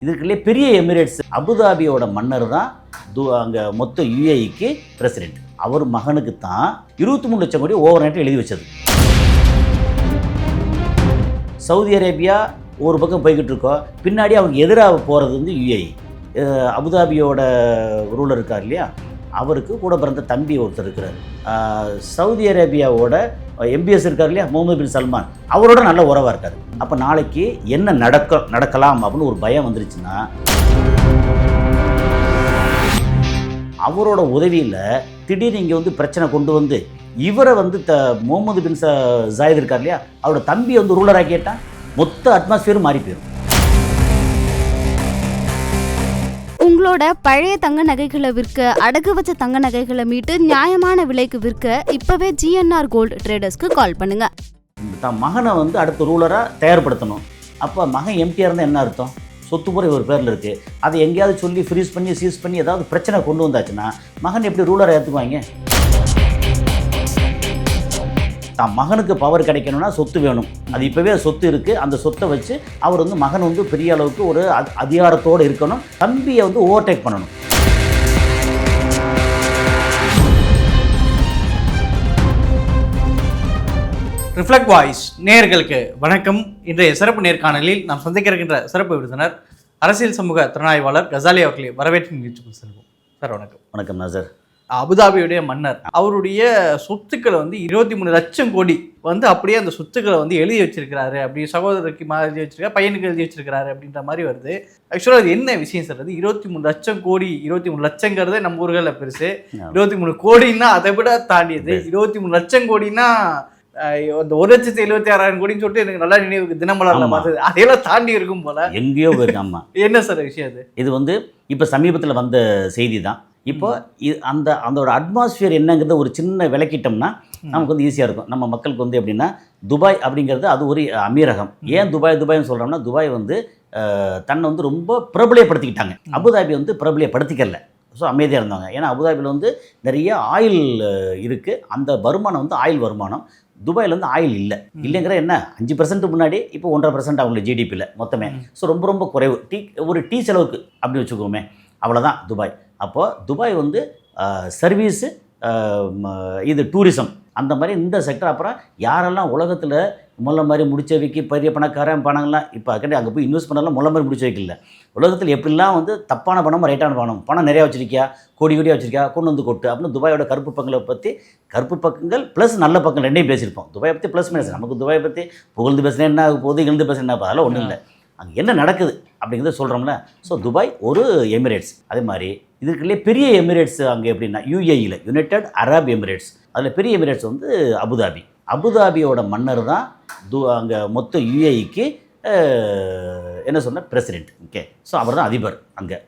இதுக்குள்ளே பெரிய எமிரேட்ஸ் அபுதாபியோட மன்னர் தான் அங்கே மொத்த யுஏஇக்கு பிரசிடென்ட். அவர் மகனுக்கு தான் 23 லட்சம் கோடி ஓவர் நைட்டில் எழுதி வச்சது. சவுதி அரேபியா ஒரு பக்கம் போய்கிட்டு இருக்கோம், பின்னாடி அவங்க எதிராக போகிறது வந்து யுஏஇ. அபுதாபியோட ரூலர் இருக்கார் இல்லையா, அவருக்கு கூட பிறந்த தம்பி ஒருத்தர் இருக்கிறார். சவுதி அரேபியாவோட எம்பிஎஸ் இருக்கார் இல்லையா, முகமது பின் சல்மான், அவரோட நல்ல உறவாக இருக்கார். அப்போ நாளைக்கு என்ன நடக்கலாம் அப்படின்னு ஒரு பயம் வந்துருச்சுன்னா, அவரோட உதவியில் திடீர்னு இங்கே வந்து பிரச்சனை கொண்டு வந்து இவரை வந்து முகமது பின் ஜாயித் இருக்கார் இல்லையா, அவரோட தம்பி வந்து ரூலராக கேட்டால் மொத்த அட்மாஸ்பியரும் மாறி போயிடும். உங்களோட பழைய தங்க நகைகளை விற்க, அடகு வச்ச தங்க நகைகளை மீட்டு நியாயமான விலைக்கு விற்க இப்பவே GNR கோல்டு ட்ரேடர்ஸ்க்கு கால் பண்ணுங்க. தான் மகனை வந்து அடுத்த ரூலராக தயார்படுத்தணும். அப்போ மகன் எம்டியாக இருந்தால் என்ன அர்த்தம்? சொத்து முறை ஒரு பேரில் இருக்குது. அதை எங்கேயாவது சொல்லி ஃப்ரீஸ் பண்ணி சீஸ் பண்ணி ஏதாவது பிரச்சனை கொண்டு வந்தாச்சுன்னா மகன் எப்படி ரூலரை ஏற்றுக்குவாங்க? தான் மகனுக்கு பவர் கிடைக்கணும்னா சொத்து வேணும். அது இப்போவே சொத்து இருக்குது. அந்த சொத்தை வச்சு அவர் வந்து மகன் வந்து பெரிய அளவுக்கு ஒரு அதிகாரத்தோடு இருக்கணும். தம்பியை வந்து ஓவர்டேக் பண்ணணும். ரிஃப்ளெக்ட் வாய்ஸ் நேயர்களுக்கு வணக்கம். இன்றைய சிறப்பு நேர்காணலில் நாம் சந்திக்க இருக்கின்ற சிறப்பு விருந்தினர் அரசியல் சமூக திறனாய்வாளர் கசாலி அவர்களை வரவேற்று நிகழ்ச்சிக்கு செல்வோம். சார் வணக்கம். வணக்கம் நாசர். அபுதாபியுடைய மன்னர் அவருடைய சொத்துக்களை வந்து 23 லட்சம் கோடி வந்து அப்படியே அந்த சொத்துக்களை வந்து எழுதி வச்சிருக்கிறாரு. அப்படி சகோதரருக்கு எழுதி வச்சிருக்காரு, பையனுக்கு எழுதி வச்சிருக்கிறாரு அப்படின்ற மாதிரி வருது. ஆக்சுவலாக அது என்ன விஷயம் சார்? அது 23 லட்சம் கோடி, 23 லட்சங்கிறதே நம்ம ஊர்களில் பெருசு. 23 கோடின்னா அதை விட தாண்டியது. 23 லட்சம் கோடினா அந்த 1,76,000 கோடின்னு சொல்லிட்டு எனக்கு நல்லா நினைவுக்கு தினமலர்ல பார்த்தது. அதையெல்லாம் தாண்டி இருக்கும் போல எங்கேயோ போயிருக்காமா. என்ன சார் விஷயம் அது? இது வந்து இப்போ சமீபத்தில் வந்த செய்தி தான். இப்போ அதோட அட்மாஸ்பியர் என்னங்கிறத ஒரு சின்ன விளக்கிட்டோம்னா நமக்கு வந்து ஈஸியாக இருக்கும். நம்ம மக்களுக்கு வந்து எப்படின்னா, துபாய் அப்படிங்கிறது அது ஒரு அமீரகம். ஏன் துபாய்னு சொல்கிறோம்னா, துபாய் வந்து தன்னை வந்து ரொம்ப பிரபலியப்படுத்திக்கிட்டாங்க. அபுதாபி வந்து பிரபலியப்படுத்திக்கல. ஸோ அமைதியாக இருந்தாங்க. ஏன்னா அபுதாபியில் வந்து நிறைய ஆயில் இருக்குது. அந்த வருமானம் வந்து ஆயில் வருமானம். துபாயில் வந்து ஆயில் இல்லைங்கிற என்ன 5% முன்னாடி இப்போ 1.5% அவங்களுக்கு ஜிடிபியில் மொத்தமே. ஸோ ரொம்ப ரொம்ப குறைவு. ஒரு டீ செலவுக்கு அப்படின்னு வச்சுக்கோமே, அவ்வளோதான் துபாய். அப்போது துபாய் வந்து சர்வீஸு, இது டூரிசம், அந்த மாதிரி இந்த செக்டர். அப்புறம் யாரெல்லாம் உலகத்தில் முல்லை மாதிரி முடிச்ச வைக்கி பெரிய பணக்காரன் பணங்கள்லாம் இப்போ அங்கே போய் இன்வெஸ்ட் பண்ணலாம் முல்லை மாதிரி முடிச்சு வைக்கல. உலகத்தில் எப்படிலாம் வந்து தப்பான பணம் ரைட்டான பணம் நிறையா வச்சுருக்கியா, கோடியாக வச்சுருக்கியா, கொண்டு வந்து கொட்டு அப்படின்னு துபாயோட கருப்பு பக்கங்களை பற்றி, கருப்பு பக்கங்கள் ப்ளஸ் நல்ல பக்கம் ரெண்டையும் பேசியிருப்போம். துபாயை பற்றி ப்ளஸ் மைனஸ். நமக்கு துபாயை பற்றி புகழ்ந்து பேசினா என்ன ஆகும் போது, இழந்து பேசினா என்ன, அதெல்லாம் ஒன்றும் இல்லை. அங்கே என்ன நடக்குது அப்படிங்கிறத சொல்கிறோம்ல. ஸோ துபாய் ஒரு எமிரேட்ஸ். அதே மாதிரி இதுக்குள்ளே பெரிய எமிரேட்ஸ் அங்கே எப்படின்னா யுஏஇயில் யுனைடெட் அரப் எமிரேட்ஸ். அதில் பெரிய எமிரேட்ஸ் வந்து அபுதாபி. அபுதாபியோட மன்னர் தான் அங்கே மொத்த யுஏஇக்கு என்ன சொன்ன பிரசிடென்ட். ஓகே. ஸோ அவர் தான் அதிபர் அங்கே.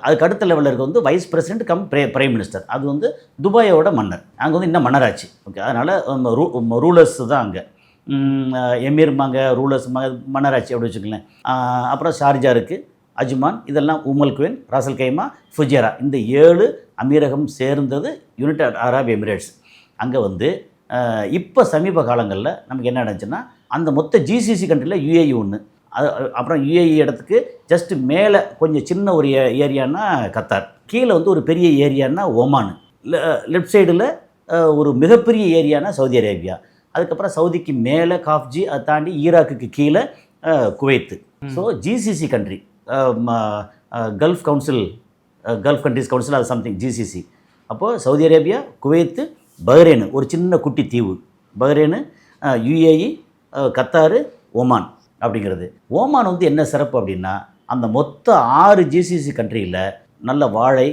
அதுக்கு அடுத்த லெவலில் இருக்க வந்து vice president come prime minister. அது வந்து துபாயோட மன்னர். அங்கே வந்து இன்னும் மன்னராட்சி. ஓகே. அதனால் ரூலர்ஸ் தான் அங்கே. எமீர்மாங்க, ரூலர்ஸ்மாங்க, மன்னராட்சி அப்படி வச்சுக்கலேன். அப்புறம் ஷார்ஜா இருக்குது, அஜ்மான், இதெல்லாம் உமல் குவென், ராசல் கைமா, ஃபுஜேரா, இந்த 7 அமீரகம் சேர்ந்தது யுனைடெட் அரப் எமிரேட்ஸ். அங்கே வந்து இப்போ சமீப காலங்களில் நமக்கு என்ன நடந்துச்சுன்னா, அந்த மொத்த ஜிசிசி கண்ட்ரியில் யுஏஇ ஒன்று, அப்புறம் யுஏஇ இடத்துக்கு ஜஸ்ட் மேலே கொஞ்சம் சின்ன ஒரு ஏரியானா கத்தார், கீழே வந்து ஒரு பெரிய ஏரியானா ஒமான், லெஃப்ட் சைடில் ஒரு மிகப்பெரிய ஏரியானா சவுதி அரேபியா, அதுக்கப்புறம் சவுதிக்கு மேலே காஃப்ஜி, அதை தாண்டி ஈராக்குக்கு கீழே Kuwait. So GCC country, gulf countries council, அது சம்திங் ஜிசிசி. அப்போது சவுதி அரேபியா, குவைத்து, பஹ்ரைனு ஒரு சின்ன குட்டி தீவு, பஹ்ரைனு, யுஏஇ, கத்தாரு, ஒமான் அப்படிங்கிறது. ஓமான் வந்து என்ன சிறப்பு அப்படின்னா, அந்த மொத்த 6 ஜிசிசி கண்ட்ரியில் நல்ல வாழை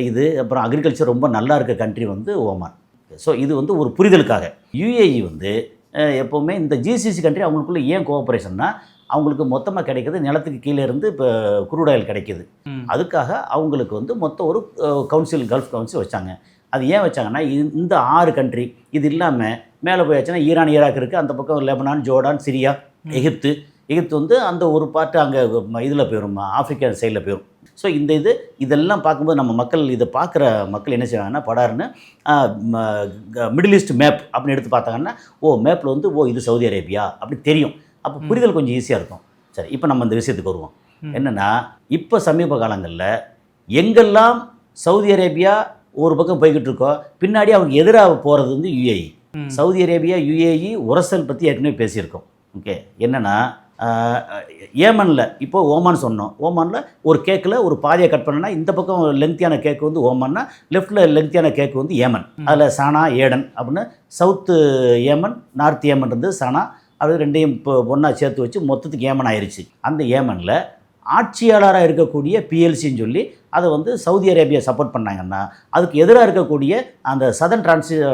இது அப்புறம் அக்ரிகல்ச்சர் ரொம்ப நல்லா இருக்க கண்ட்ரி வந்து ஓமான். ஸோ இது வந்து ஒரு புரிதலுக்காக. யுஏஇ வந்து எப்போவுமே இந்த ஜிசிசி கண்ட்ரி அவங்களுக்குள்ள ஏன் கோஆப்ரேஷன்னா, அவங்களுக்கு மொத்தமாக கிடைக்கிது நிலத்துக்கு கீழே இருந்து இப்போ குரூட் ஆயில் கிடைக்கிது. அதுக்காக அவங்களுக்கு வந்து மொத்தம் ஒரு கவுன்சில், கல்ஃப் கவுன்சில் வச்சாங்க. அது ஏன் வச்சாங்கன்னா, இந்த 6 கண்ட்ரி இது இல்லாமல் மேலே போயாச்சுன்னா ஈரான், ஈராக் இருக்குது, அந்த பக்கம் லெபனான், ஜோர்டான், சிரியா, எகிப்து வந்து அந்த ஒரு பார்ட்டு அங்கே இதில் போயிடும், ஆஃப்ரிக்கா சைடில் போயிடும். ஸோ இதெல்லாம் பார்க்கும்போது நம்ம மக்கள், இதை பார்க்குற மக்கள் என்ன செய்வாங்கன்னா, படாருன்னு மிடில் ஈஸ்ட் மேப் அப்படின்னு எடுத்து பார்த்தாங்கன்னா, மேப்பில் வந்து இது சவுதி அரேபியா அப்படி தெரியும். அப்போ புரிதல் கொஞ்சம் ஈஸியாக இருக்கும். சரி, இப்போ நம்ம இந்த விஷயத்துக்கு வருவோம். என்னென்னா இப்போ சமீப காலங்களில் எங்கெல்லாம் சவுதி அரேபியா ஒரு பக்கம் போய்கிட்டு இருக்கோ பின்னாடி அவங்க எதிராக போகிறது வந்து யுஏஇ. சவுதி அரேபியா யுஏஇ உரசல் பற்றி ஏற்கனவே பேசியிருக்கோம். ஓகே, என்னென்னா ஏமனில் இப்போ ஓமான் சொன்னோம். ஓமானில் ஒரு கேக்கில் ஒரு பாதியை கட் பண்ணனா இந்த பக்கம் லெங்க்தியான கேக்கு வந்து ஓமான்னா, லெஃப்ட்டில் லெங்க்தியான கேக்கு வந்து ஏமன். அதில் சானா ஏடன் அப்படின்னு சவுத்து ஏமன் நார்த் ஏமன் இருந்து சானா அது ரெண்டையும் இப்போ ஒன்றா சேர்த்து வச்சு மொத்தத்துக்கு ஏமன் ஆயிடுச்சு. அந்த ஏமனில் ஆட்சியாளராக இருக்கக்கூடிய பிஎல்சின்னு சொல்லி அதை வந்து சவுதி அரேபியா சப்போர்ட் பண்ணாங்கன்னா, அதுக்கு எதிராக இருக்கக்கூடிய அந்த சதர்ன்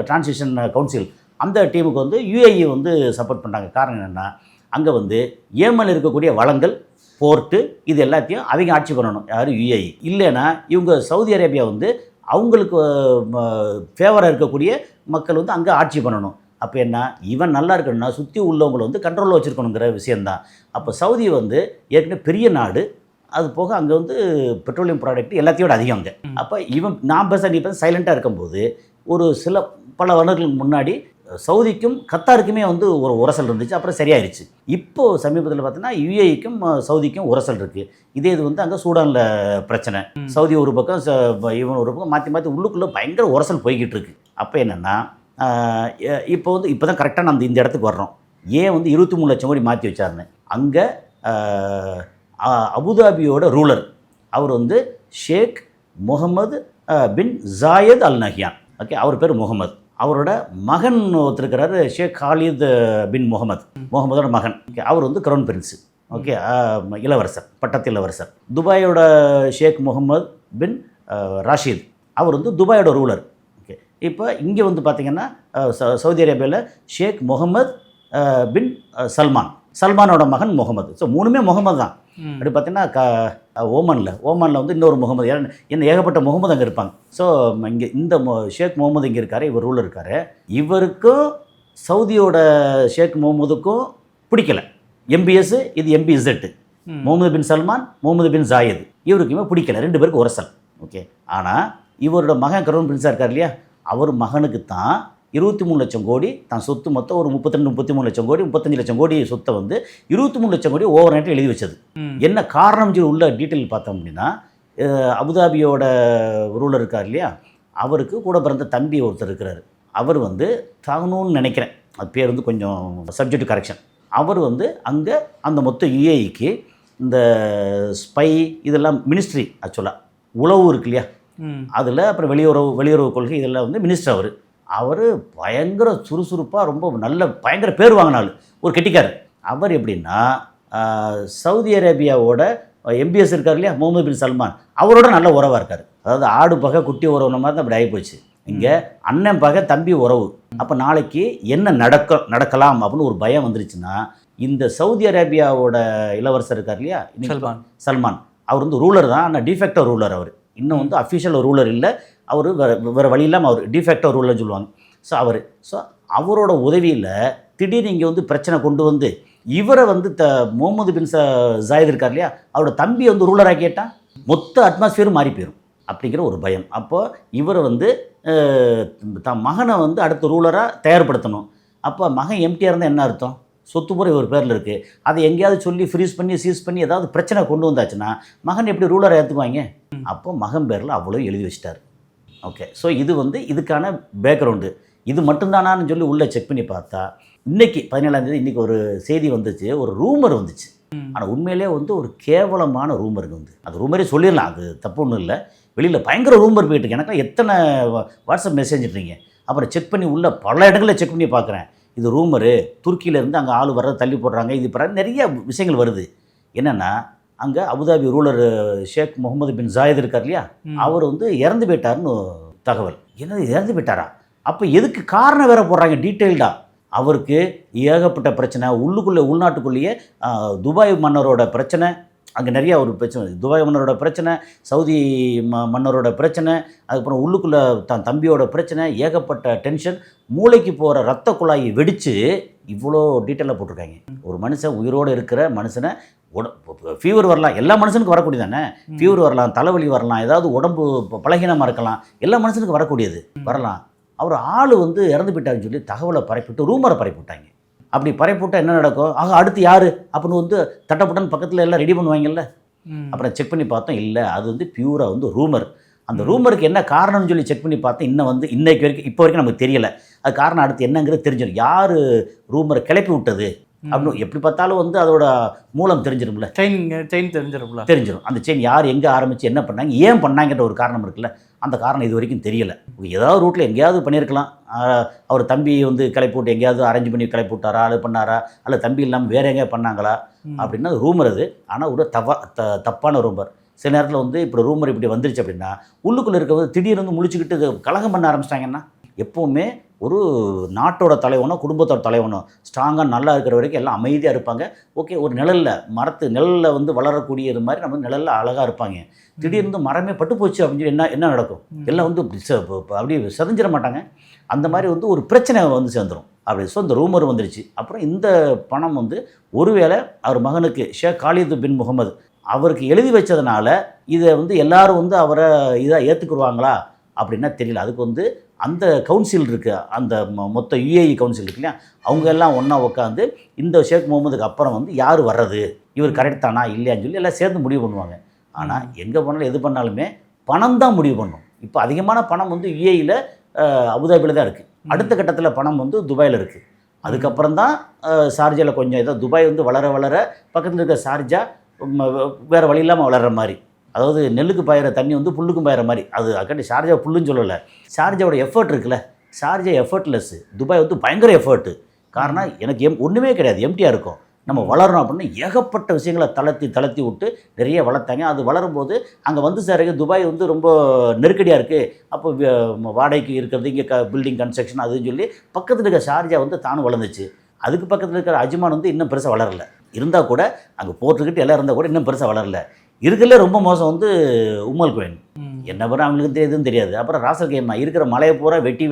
டிரான்சிஷன் கவுன்சில் அந்த டீமுக்கு வந்து யுஏஇ வந்து சப்போர்ட் பண்ணாங்க. காரணம் என்னென்னா, அங்கே வந்து ஏமனில் இருக்கக்கூடிய வளங்கள் போர்ட்டு இது எல்லாத்தையும் அவங்க ஆட்சி பண்ணணும். யார்? யுஏஇ. இல்லைன்னா இவங்க சவுதி அரேபியா வந்து அவங்களுக்கு ஃபேவராக இருக்கக்கூடிய மக்கள் வந்து அங்கே ஆட்சி பண்ணணும். அப்போ என்ன, இவன் நல்லா இருக்கணும்னா சுற்றி உள்ளவங்களை வந்து கண்ட்ரோலில் வச்சுருக்கணுங்கிற விஷயந்தான். அப்போ சவுதி வந்து ஏற்கனவே பெரிய நாடு, அது போக அங்கே வந்து பெட்ரோலியம் ப்ராடக்ட் எல்லாத்தையோட அதிகம் அங்கே. அப்போ இவன் நான் பேச நீ பேச சைலண்ட்டாக இருக்கும்போது ஒரு பல வருடங்களுக்கு முன்னாடி சவுதிக்கும் கத்தாருக்குமே வந்து ஒரு உரசல் இருந்துச்சு. அப்புறம் சரியாயிருச்சு. இப்போது சமீபத்தில் பார்த்தீங்கன்னா யுஏஇக்கும் சவுதிக்கும் உரசல் இருக்குது. இது வந்து அங்கே சூடானில் பிரச்சனை. சவுதி ஒரு பக்கம் இவன் ஒரு பக்கம் மாற்றி மாற்றி உள்ளுக்குள்ளே பயங்கர உரசல் போய்கிட்டு இருக்கு. அப்போ என்னென்னா இப்போ வந்து இப்போ தான் கரெக்டாக நம்ம இந்த இடத்துக்கு வர்றோம். ஏன் வந்து 23 லட்சம் கோடி மாற்றி வச்சாருன்னு. அங்கே அபுதாபியோட ரூலர் அவர் வந்து Sheikh Mohamed bin Zayed Al Nahyan. Okay, அவர் பேர் முகமது. அவரோட மகன் ஒருத்தருக்கிறாரு ஷேக் காலித் பின் முகமதோட மகன். ஓகே, அவர் வந்து க்ரௌன் பிரின்ஸு. ஓகே, இளவரசர், பட்டத்து இளவரசர். துபாயோட ஷேக் முகமது பின் ராஷித் அவர் வந்து துபாயோட ரூலர். ஓகே, இப்போ இங்கே வந்து பார்த்திங்கன்னா சவுதி அரேபியாவில் ஷேக் முகமது பின் சல்மானோட மகன் முகமது. ஸோ மூணுமே முகமது தான். அப்படி பார்த்தீங்கன்னா ஓமானில் வந்து இன்னொரு முகமது, என்ன ஏகப்பட்ட முகமது அங்கே இருப்பாங்க. ஸோ இங்கே இந்த ஷேக் முகமது இங்கே இருக்கார், இவர் ரூலர் இருக்கார். இவருக்கும் சவுதியோட ஷேக் முகமதுக்கும் பிடிக்கலை. MBS இது MBZ. முகமது பின் சல்மான், முகமது பின் ஜாயத் இவருக்குமே பிடிக்கல. 2 பேருக்கு உரசல். ஓகே, ஆனால் இவரோட மகன் க்ரௌன் பிரின்ஸாக இருக்கார் இல்லையா, அவர் மகனுக்கு தான் 23 லட்சம் கோடி தான் சொத்து. மொத்தம் ஒரு 33 லட்சம் கோடி 35 லட்சம் கோடி சொத்தை வந்து 23 லட்சம் கோடி ஓவர் நைட்டில் எழுதி வச்சது. என்ன காரணம் சொல்லி உள்ள டீட்டெயில் பார்த்தோம் அப்படின்னா, அபுதாபியோட ரூலர் இருக்கார் இல்லையா, அவருக்கு கூட பிறந்த தம்பி ஒருத்தர் இருக்கிறார். அவர் வந்து தகணும்னு நினைக்கிறேன், அது பேர் வந்து கொஞ்சம் சப்ஜெக்ட் கரெக்ஷன். அவர் வந்து அங்கே அந்த மொத்த யுஏஇக்கு இந்த ஸ்பை இதெல்லாம் மினிஸ்ட்ரி, ஆக்சுவலாக உளவு இருக்கு இல்லையா, அதில் அப்புறம் வெளியுறவு கொள்கை இதெல்லாம் வந்து மினிஸ்டர். அவர் பயங்கர சுறுசுறுப்பாக ரொம்ப நல்ல பயங்கர பேர் வாங்கினாலும் ஒரு கெட்டிக்கார். அவர் எப்படின்னா சவுதி அரேபியாவோட MBS இருக்கார் இல்லையா, முகமது பின் சல்மான், அவரோட நல்ல உறவாக இருக்கார். அதாவது ஆடு பகை குட்டி உறவுன மாதிரி தான் அப்படி ஆகிப்போச்சு. இங்கே அண்ணன் பகை தம்பி உறவு. அப்போ நாளைக்கு என்ன நடக்கலாம் அப்படின்னு ஒரு பயம் வந்துருச்சுன்னா, இந்த சவுதி அரேபியாவோட இளவரசர் இருக்கார் இல்லையா சல்மான், அவர் வந்து ரூலர் தான், ஆனால் டிஃபெக்டோ ரூலர். அவர் இன்னும் வந்து அஃபிஷியல் ரூலர் இல்லை. அவர் வேறு வழி இல்லாமல் அவர் டிஃபெக்டோ ரூலர்னு சொல்லுவாங்க. ஸோ அவரோட உதவியில் திடீர்னு இங்கே வந்து பிரச்சனை கொண்டு வந்து இவரை வந்து முகமது பின் ஜாயத் இருக்கார் இல்லையா, அவரோட தம்பியை வந்து ரூலராக கேட்டால் மொத்த அட்மாஸ்பியரும் மாறி போயிடும் அப்படிங்கிற ஒரு பயம். அப்போது இவரை வந்து தன் மகனை வந்து அடுத்த ரூலராக தயார்படுத்தணும். அப்போ மகன் எம்டியாக இருந்தால் என்ன அர்த்தம்? சொத்து பூரா ஒரு பேரில் இருக்குது. அதை எங்கேயாவது சொல்லி ஃப்ரீஸ் பண்ணி சீஸ் பண்ணி ஏதாவது பிரச்சனை கொண்டு வந்தாச்சுன்னா மகன் எப்படி ரூலராக ஏற்றுக்குவாங்க? அப்போ மகன் பேரில் அவ்வளோ எழுதி வச்சிட்டார். ஓகே, ஸோ இது வந்து இதுக்கான பேக்ரவுண்டு. இது மட்டும்தானான்னு சொல்லி உள்ளே செக் பண்ணி பார்த்தா இன்றைக்கி 17ஆம் தேதி இன்றைக்கி ஒரு செய்தி வந்துச்சு, ஒரு ரூமர் வந்துச்சு. ஆனால் உண்மையிலே வந்து ஒரு கேவலமான ரூமருக்கு வந்து அது ரூமரே சொல்லிடலாம், அது தப்பு ஒன்றும் இல்லை. வெளியில் பயங்கர ரூமர் போயிட்டுருக்கு. எனக்கு எத்தனை வாட்ஸ்அப் மெசேஜ்ன்றீங்க. அப்புறம் செக் பண்ணி உள்ள பல இடங்களில் செக் பண்ணி பார்க்குறேன். இது ரூமரு, துருக்கியிலேருந்து அங்கே ஆள் வர்றதை தள்ளி போடுறாங்க, இது நிறைய விஷயங்கள் வருது. என்னென்னா அங்கே அபுதாபி ரூலர் ஷேக் முகமது பின் ஜாயத் இருக்கார் இல்லையா, அவர் வந்து இறந்து போயிட்டாருன்னு தகவல். என்னது இறந்து போயிட்டாரா? அப்போ எதுக்கு காரணம் வேறு போடுறாங்க டீட்டெயில்டாக? அவருக்கு ஏகப்பட்ட பிரச்சனை உள்நாட்டுக்குள்ளேயே. துபாய் மன்னரோட பிரச்சனை, அங்கே நிறையா ஒரு பிரச்சனை. துபாய் மன்னரோட பிரச்சனை, சவுதி மன்னரோட பிரச்சனை, அதுக்கப்புறம் உள்ளுக்குள்ளே தம்பியோட பிரச்சனை, ஏகப்பட்ட டென்ஷன். மூளைக்கு போகிற ரத்த குழாயை வெடித்து இவ்வளோ டீட்டெயிலாக போட்டிருக்காங்க. ஒரு மனுஷன் உயிரோடு இருக்கிற மனுஷனை ஃபீவர் வரலாம், எல்லா மனுஷனுக்கும் வரக்கூடியது தானே. ஃபீவர் வரலாம், தலைவலி வரலாம், ஏதாவது உடம்பு பலகீனமாக இருக்கலாம், எல்லா மனுஷனுக்கும் வரக்கூடியது வரலாம். அவர் ஆள் வந்து இறந்து போயிட்டாருன்னு சொல்லி தகவலை பரப்பிவிட்டு ரூமரை பரப்பிவிட்டாங்க. அப்படி பரப்பிவிட்டால் என்ன நடக்கும்? அடுத்து யார் அப்படின்னு வந்து தட்டப்பட்டன்னு பக்கத்தில் எல்லாம் ரெடி பண்ணுவாங்கல்ல. அப்புறம் செக் பண்ணி பார்த்தோம், இல்லை அது வந்து பியூராக வந்து ரூமர். அந்த ரூமருக்கு என்ன காரணம்னு சொல்லி செக் பண்ணி பார்த்தா இன்னும் வந்து இன்னைக்கு வரைக்கும் இப்போ வரைக்கும் நமக்கு தெரியல. அது காரணம் அடுத்து என்னங்கிறது தெரிஞ்சிடும். யார் ரூமரை கிளப்பி விட்டது அப்படின்னு எப்படி பார்த்தாலும் வந்து அதோட மூலம் தெரிஞ்சிடும்ல, செயின் தெரிஞ்சிடும். அந்த செயின் யார் எங்கே ஆரம்பித்து என்ன பண்ணாங்க, ஏன் பண்ணாங்கன்ற ஒரு காரணம் இருக்குல்ல, அந்த காரணம் இது வரைக்கும் தெரியல. ஏதாவது ரூட்டில் எங்கேயாவது பண்ணியிருக்கலாம். அவர் தம்பி வந்து கிளப்பி விட்டு எங்கேயாவது அரேஞ்ச் பண்ணி கிளப்பி விட்டாரா, அது பண்ணாரா, அல்ல தம்பி இல்லாமல் வேறு எங்கேயா பண்ணாங்களா அப்படின்னா ரூமர் அது. ஆனால் ஒரு தப்பான ரூமர். சில நேரத்தில் வந்து இப்போ ரூமர் இப்படி வந்துருச்சு அப்படின்னா உள்ளுக்குள்ளே இருக்கிறது திடீர்னு வந்து முழிச்சுக்கிட்டு கலகம் பண்ண ஆரம்பிச்சிட்டாங்கன்னா, எப்போவுமே ஒரு நாட்டோட தலைவனோ குடும்பத்தோட தலைவனோ ஸ்ட்ராங்காக நல்லா இருக்கிற வரைக்கும் எல்லாம் அமைதியாக இருப்பாங்க. ஓகே, ஒரு நிழலில் நிழலில் வந்து வளரக்கூடிய இது மாதிரி நம்ம நிழலில் அழகாக இருப்பாங்க. திடீர்னு மரமே பட்டு போச்சு அப்படின்னு சொல்லி என்ன நடக்கும், எல்லாம் வந்து அப்படியே செதஞ்சிட மாட்டாங்க. அந்த மாதிரி வந்து ஒரு பிரச்சனை வந்து சேர்ந்துடும். அப்படி ஸோ இந்த ரூமர் வந்துருச்சு. அப்புறம் இந்த பணம் வந்து ஒருவேளை அவர் மகனுக்கு ஷேக் காலித் பின் முகமது அவருக்கு எழுதி வச்சதுனால இதை வந்து எல்லாரும் வந்து அவரை இதாக ஏற்றுக்குருவாங்களா அப்படின்னா தெரியல. அதுக்கு வந்து அந்த கவுன்சில் இருக்குது, அந்த மொத்த UAE கவுன்சில் இருக்கு இல்லையா, அவங்க எல்லாம் ஒன்றா உட்காந்து இந்த ஷேக் முகமதுக்கு அப்புறம் வந்து யார் வர்றது, இவர் கரெக்ட் தானா இல்லையான்னு சொல்லி எல்லாம் சேர்ந்து முடிவு பண்ணுவாங்க. ஆனால் எங்கே பண்ணாலும் எது பண்ணாலுமே பணம் தான் முடிவு பண்ணும். இப்போ அதிகமான பணம் வந்து UAEயில் அபுதாபியில் தான் இருக்குது. அடுத்த கட்டத்தில் பணம் வந்து துபாயில் இருக்குது. அதுக்கப்புறம் தான் ஷார்ஜாவில் கொஞ்சம் ஏதோ துபாய் வந்து வளர வளர பக்கத்தில் இருக்க ஷார்ஜா வேறு வழி இல்லாமல் வளர்கிற மாதிரி, அதாவது நெல்லுக்கு பாயிற தண்ணி வந்து புல்லுக்கும் பாயிற மாதிரி. அது அக்கட்டி ஷார்ஜா புல்லுன்னு சொல்லலை, ஷார்ஜாவோட எஃபர்ட் இருக்குல்ல, ஷார்ஜா எஃபர்ட்லெஸ், துபாய் வந்து பயங்கர எஃபர்ட்டு. காரணம் எனக்கு ஒன்றுமே கிடையாது, எம்டியாக இருக்கும். நம்ம வளரணும் அப்படின்னு ஏகப்பட்ட விஷயங்களை தளர்த்தி விட்டு நிறைய வளர்த்தாங்க. அது வளரும்போது அங்கே வந்து சார் துபாய் வந்து ரொம்ப நெருக்கடியாக இருக்குது, அப்போ வாடகைக்கு இருக்கிறது இங்கே பில்டிங் கன்ஸ்ட்ரக்ஷன் அதுன்னு சொல்லி பக்கத்தில் இருக்க ஷார்ஜா வந்து தானும் வளர்ந்துச்சு. அதுக்கு பக்கத்தில் இருக்கிற அஜ்மான் வந்து இன்னும் பெருசாக வளரலை. இருந்தால் கூட அங்கே போட்டுக்கிட்டு எல்லாம் இருந்தால் கூட இன்னும் பெருசாக வளரல. இருக்கிறதுல ரொம்ப மோசம் வந்து உம்மல் கோயின். என்ன பண்ண அவங்களுக்கு எதுவும் தெரியாது. அப்புறம் ராசல் கேமா இருக்கிற மலையை பூரா வெட்டி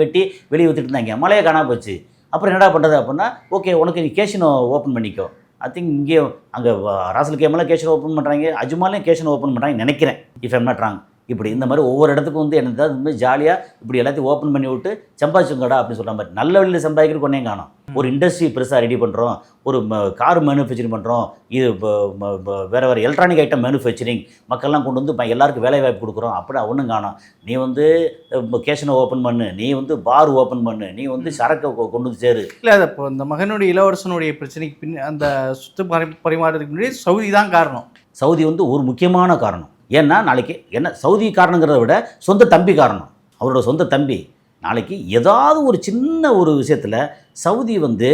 வெளியே ஊற்றிட்டு இருந்தாங்க, மலையை காணாம போச்சு. அப்புறம் என்னடா பண்ணுறது அப்படின்னா, ஓகே உனக்கு நீ கேஷினோ ஓப்பன் பண்ணிக்கோ. ஐ திங்க் இங்கே அங்கே ராசல் கேமெல்லாம் கேஷினோ ஓப்பன் பண்ணுறாங்க, அஜ்மாலையும் கேஷினோ ஓப்பன் பண்ணுறாங்க நினைக்கிறேன், இஃப் ஐம் நாட் ராங். இப்படி இந்த மாதிரி ஒவ்வொரு இடத்துக்கும் வந்து என்ன இந்த ஜாலியாக இப்படி எல்லாத்தையும் ஓப்பன் பண்ணி விட்டு சம்பாதிச்சுங்கடா அப்படின்னு சொல்கிற மாதிரி நல்ல வழியில் சம்பாதிக்கிற கொண்டே காணும். ஒரு இண்டஸ்ட்ரி பெருசாக ரெடி பண்ணுறோம், ஒரு கார் மேனுஃபேக்சரிங் பண்ணுறோம், இது வேறு எலக்ட்ரானிக் ஐட்டம் மேனுஃபேக்சரிங் மக்கள்லாம் கொண்டு வந்து எல்லாருக்கும் வேலை வாய்ப்பு கொடுக்குறோம். அப்படி ஒன்றும் காணும். நீ வந்து கேஷனை ஓப்பன் பண்ணு, நீ வந்து பார் ஓப்பன் பண்ணு, நீ வந்து சரக்கை கொண்டு வந்து சேரு. இல்லை அது இப்போ இந்த மகனுடைய இளவரசனுடைய பிரச்சனைக்கு பின் அந்த சொத்து பரிமாறதுக்கு முன்னாடி சவுதி தான் காரணம். சவுதி வந்து ஒரு முக்கியமான காரணம். ஏன்னா நாளைக்கு என்ன சவுதி காரணங்கிறத விட சொந்த தம்பி காரணம், அவரோட சொந்த தம்பி. நாளைக்கு ஏதாவது ஒரு சின்ன ஒரு விஷயத்தில் சவுதி வந்து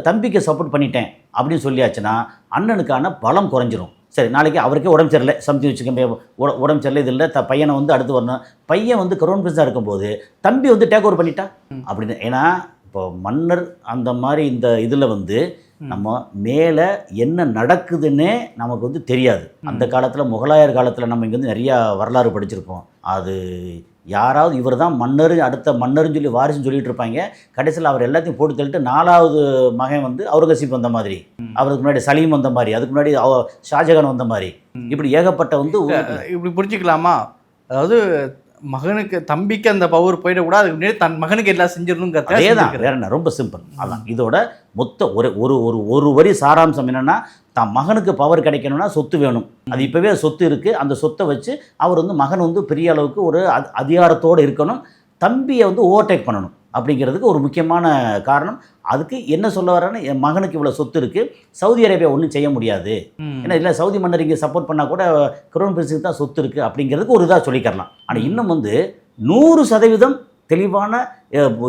தம்பிக்கு சப்போர்ட் பண்ணிட்டேன் அப்படின்னு சொல்லியாச்சுன்னா அண்ணனுக்கான பலம் குறைஞ்சிரும். சரி, நாளைக்கு அவருக்கே உடம்பு சரியில்லை, சம்திங் வச்சுக்கோங்க, உடம்பு சரியில்லை, இது இல்லை பையனை வந்து அடுத்து வரணும், பையன் வந்து கரோன் பிரின்ஸாக இருக்கும்போது தம்பி வந்து டேக் ஓவர் பண்ணிட்டா அப்படின்னு. ஏன்னா இப்போ மன்னர் அந்த மாதிரி இந்த இதில் வந்து நம்ம மேலே என்ன நடக்குதுன்னே நமக்கு வந்து தெரியாது. அந்த காலத்தில் முகலாயர் காலத்தில் நம்ம இங்கே வந்து நிறையா வரலாறு படிச்சிருப்போம். அது யாராவது இவர் தான் மன்னர், அடுத்த மன்னர்னு சொல்லி வாரிசுன்னு சொல்லிட்டு இருப்பாங்க. கடைசியில் அவர் எல்லாத்தையும் போட்டு தள்ளிட்டு 4வது மகன் வந்து அவுரங்கசீப் வந்த மாதிரி, அவருக்கு முன்னாடி சலீம் வந்த மாதிரி, அதுக்கு முன்னாடி ஷாஜகான் வந்த மாதிரி, இப்படி ஏகப்பட்ட வந்து இப்படி புரிஞ்சுக்கலாமா? அதாவது மகனுக்கு தம்பிக்கு அந்த பவர் போயிடக்கூடாது, அதுக்கு முன்னாடி தன் மகனுக்கு எல்லாம் செஞ்சிடணுங்கிறது. அதே தான், வேற என்ன, ரொம்ப சிம்பிள். அதான் இதோட மொத்த ஒரு வரி சாராம்சம் என்னென்னா, தான் மகனுக்கு பவர் கிடைக்கணும்னா சொத்து வேணும். அது இப்போவே சொத்து இருக்குது, அந்த சொத்தை வச்சு அவர் வந்து மகன் வந்து பெரிய அளவுக்கு ஒரு அதிகாரத்தோடு இருக்கணும், தம்பியை வந்து ஓவர்டேக் பண்ணணும் அப்படிங்கிறதுக்கு ஒரு முக்கியமான காரணம். அதுக்கு என்ன சொல்ல வரேன்னா, என் மகனுக்கு இவ்வளோ சொத்து இருக்குது, சவுதி அரேபியா ஒன்றும் செய்ய முடியாது, ஏன்னா இல்லை சவுதி மன்னர் இங்கே சப்போர்ட் பண்ணால் கூட க்ரௌன் பிரின்ஸுக்கு தான் சொத்து இருக்குது அப்படிங்கிறதுக்கு ஒரு இதாக சொல்லிக்கிறலாம். ஆனால் இன்னும் வந்து 100% தெளிவான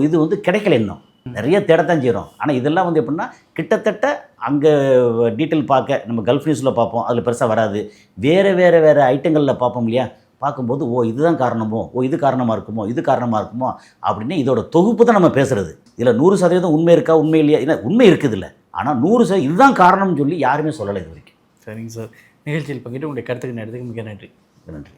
இது வந்து கிடைக்கல. இன்னும் நிறைய தேடத்தான் செய்கிறோம். ஆனால் இதெல்லாம் வந்து எப்படின்னா கிட்டத்தட்ட அங்கே டீட்டெயில் பார்க்க நம்ம கல்ஃப் நியூஸில் பார்ப்போம், அதில் பெருசாக வராது. வேறு ஐட்டங்களில் பார்ப்போம் இல்லையா, பார்க்கும்போது ஓ இதுதான் காரணமோ, ஓ இது காரணமாக இருக்குமோ அப்படின்னு இதோட தொகுப்பு தான் நம்ம பேசுகிறது. இதில் 100% உண்மை இருக்கா, உண்மை இல்லையா, இல்லை உண்மை இருக்குது இல்லை, ஆனால் 100% இதுதான் காரணம்னு சொல்லி யாருமே சொல்லலை இது வரைக்கும். சரிங்க சார், நிகழ்ச்சியில் பங்கிட்டு உங்களுடைய கருத்துக்கு நேரத்துக்கு மிக நன்றி. நன்றி.